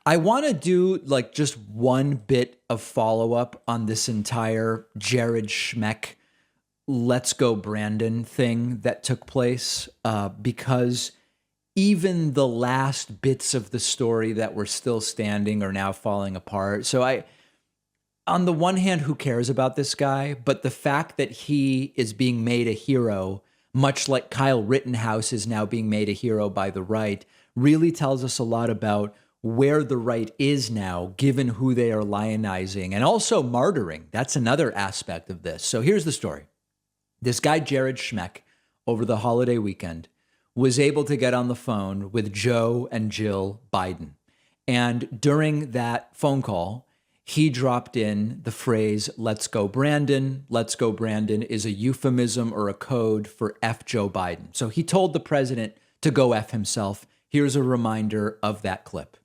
I want to do like just one bit of follow up on this entire Jared Schmeck "Let's Go Brandon" thing that took place, because even the last bits of the story that were still standing are now falling apart. So on the one hand, who cares about this guy? But the fact that he is being made a hero, much like Kyle Rittenhouse is now being made a hero by the right, really tells us a lot about where the right is now, given who they are lionizing and also martyring. That's another aspect of this. So here's the story. This guy, Jared Schmeck, over the holiday weekend, was able to get on the phone with Joe and Jill Biden. And during that phone call, he dropped in the phrase, "Let's go Brandon." "Let's go Brandon" is a euphemism or a code for F Joe Biden. So he told the president to go F himself. Here's a reminder of that clip.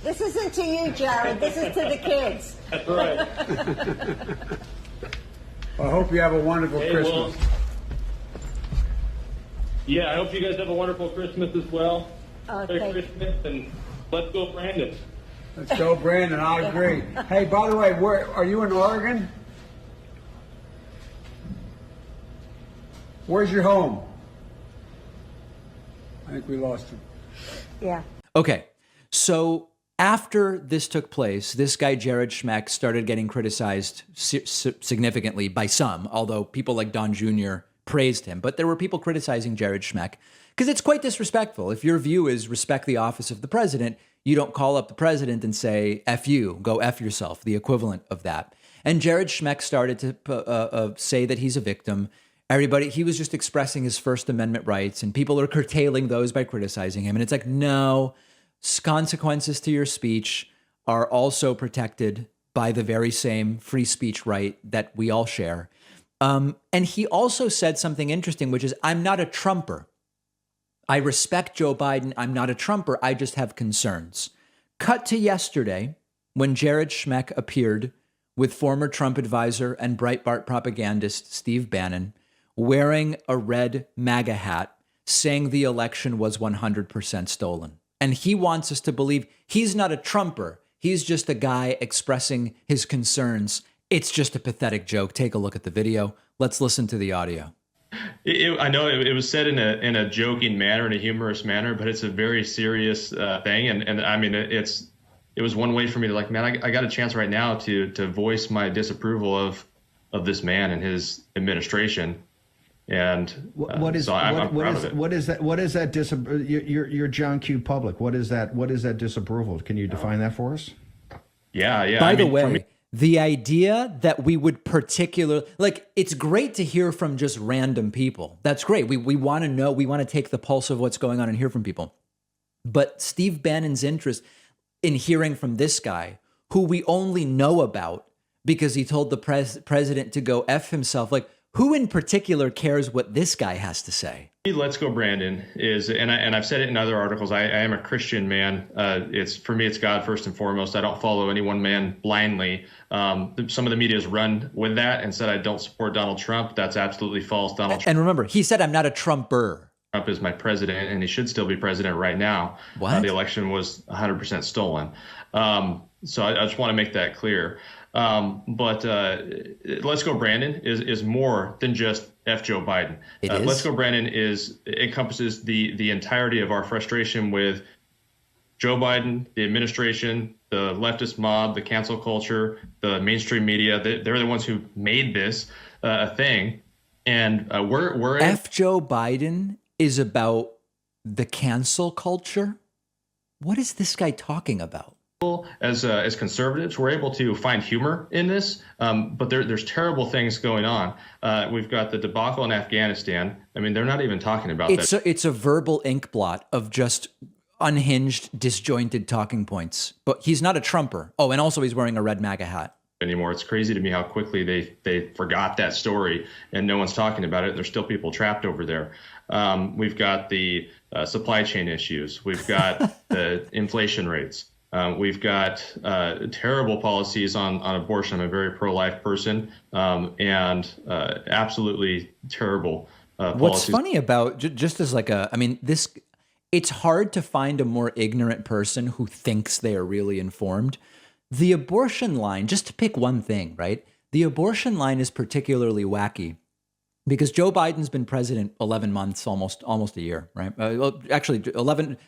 This isn't to you, Jared. This is to the kids. That's right. Well, I hope you have a wonderful Christmas. Yeah, I hope you guys have a wonderful Christmas as well. Okay. Merry Christmas, and let's go Brandon. Let's go, Brandon. I agree. Hey, by the way, where are you in Oregon? Where's your home? I think we lost him. Yeah. Okay, so after this took place, this guy, Jared Schmeck, started getting criticized significantly by some, although people like Don Jr. praised him. But there were people criticizing Jared Schmeck because it's quite disrespectful. If your view is respect the office of the president, you don't call up the president and say, F you, go F yourself, the equivalent of that. And Jared Schmeck started to say that he's a victim. Everybody, he was just expressing his First Amendment rights, and people are curtailing those by criticizing him. And it's like, no, consequences to your speech are also protected by the very same free speech right that we all share. And he also said something interesting, which is, I'm not a Trumper. I respect Joe Biden. I'm not a Trumper. I just have concerns. Cut to yesterday when Jared Schmeck appeared with former Trump advisor and Breitbart propagandist Steve Bannon wearing a red MAGA hat, saying the election was 100% stolen. And he wants us to believe he's not a Trumper. He's just a guy expressing his concerns. It's just a pathetic joke. Take a look at the video. Let's listen to the audio. I know it was said in a joking manner, in a humorous manner, but it's a very serious thing. And I mean, it was one way for me to like, man, I got a chance right now to voice my disapproval of this man and his administration. And so I'm proud of it. What is that? You're John Q. Public. What is that disapproval? Can you define that for us? Yeah. By the way, the idea that we would it's great to hear from just random people. That's great. We want to know, we want to take the pulse of what's going on and hear from people. But Steve Bannon's interest in hearing from this guy, who we only know about because he told the president to go F himself, like, who in particular cares what this guy has to say? Let's go Brandon is, and I've said it in other articles, I am a Christian man. For me, it's God first and foremost. I don't follow any one man blindly. Some of the media has run with that and said I don't support Donald Trump. That's absolutely false. And remember, he said, I'm not a Trumper. Trump is my president, and he should still be president right now. What? The election was 100% stolen. So I just want to make that clear. But Let's Go Brandon is more than just F Joe Biden. Let's Go Brandon encompasses the entirety of our frustration with Joe Biden, the administration, the leftist mob, the cancel culture, the mainstream media. They're the ones who made this a thing. And we're F Joe Biden is about the cancel culture. What is this guy talking about? As conservatives, we're able to find humor in this, but there's terrible things going on. We've got the debacle in Afghanistan. I mean, they're not even talking about that. It's a verbal ink blot of just unhinged, disjointed talking points. But he's not a Trumper. Oh, and also he's wearing a red MAGA hat. Anymore. It's crazy to me how quickly they forgot that story and no one's talking about it. There's still people trapped over there. We've got the supply chain issues. We've got the inflation rates. We've got terrible policies on abortion. I'm a very pro-life person, and absolutely terrible policies. What's funny about, just as like this, it's hard to find a more ignorant person who thinks they are really informed. The abortion line, just to pick one thing, right? The abortion line is particularly wacky because Joe Biden's been president 11 months, almost a year, right? Actually,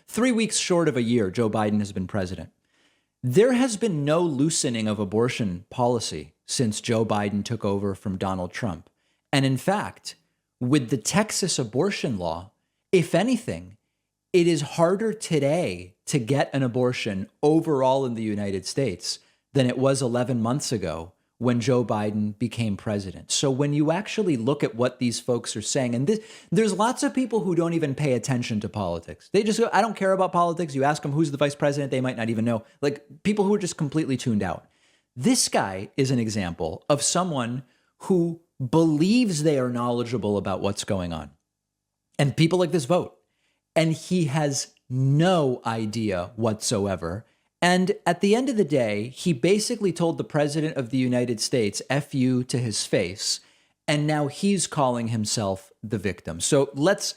3 weeks short of a year, Joe Biden has been president. There has been no loosening of abortion policy since Joe Biden took over from Donald Trump. And in fact, with the Texas abortion law, if anything, it is harder today to get an abortion overall in the United States than it was 11 months ago when Joe Biden became president. So when you actually look at what these folks are saying, and there's lots of people who don't even pay attention to politics. They just go, I don't care about politics. You ask them who's the vice president, they might not even know. Like people who are just completely tuned out. This guy is an example of someone who believes they are knowledgeable about what's going on. And people like this vote. And he has no idea whatsoever. And at the end of the day, he basically told the president of the United States, F you to his face. And now he's calling himself the victim. So let's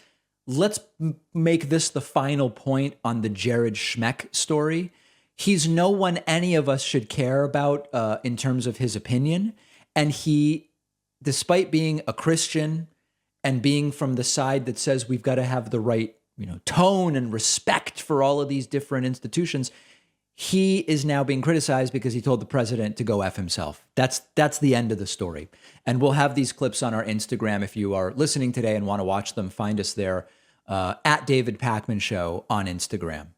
make this the final point on the Jared Schmeck story. He's no one any of us should care about in terms of his opinion. And he, despite being a Christian and being from the side that says we've got to have the right, tone and respect for all of these different institutions, he is now being criticized because he told the president to go F himself. That's the end of the story. And we'll have these clips on our Instagram. If you are listening today and want to watch them, find us there at David Pakman Show on Instagram.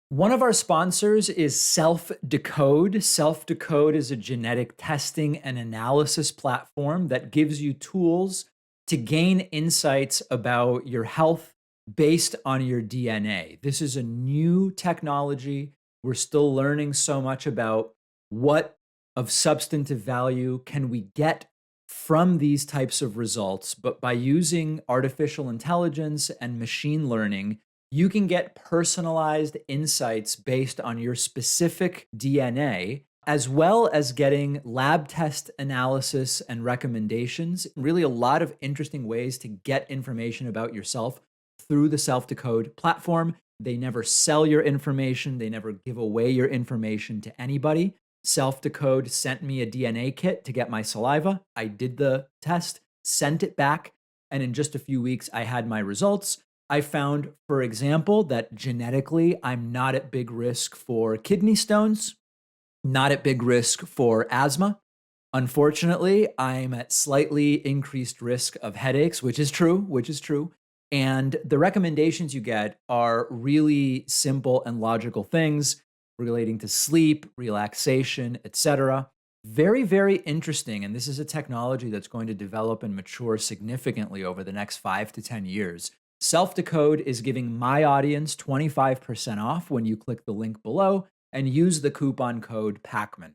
One of our sponsors is Self-Decode. Self-Decode is a genetic testing and analysis platform that gives you tools to gain insights about your health based on your DNA. This is a new technology. We're still learning so much about what of substantive value can we get from these types of results. But by using artificial intelligence and machine learning, you can get personalized insights based on your specific DNA, as well as getting lab test analysis and recommendations. Really a lot of interesting ways to get information about yourself through the Self-Decode platform. They never sell your information. They never give away your information to anybody. Self-Decode sent me a DNA kit to get my saliva. I did the test, sent it back, and in just a few weeks, I had my results. I found, for example, that genetically, I'm not at big risk for kidney stones, not at big risk for asthma. Unfortunately, I'm at slightly increased risk of headaches, which is true. And the recommendations you get are really simple and logical things relating to sleep, relaxation, etc. Very, very interesting. And this is a technology that's going to develop and mature significantly over the next 5 to 10 years. Self-Decode is giving my audience 25% off when you click the link below and use the coupon code PAKMAN.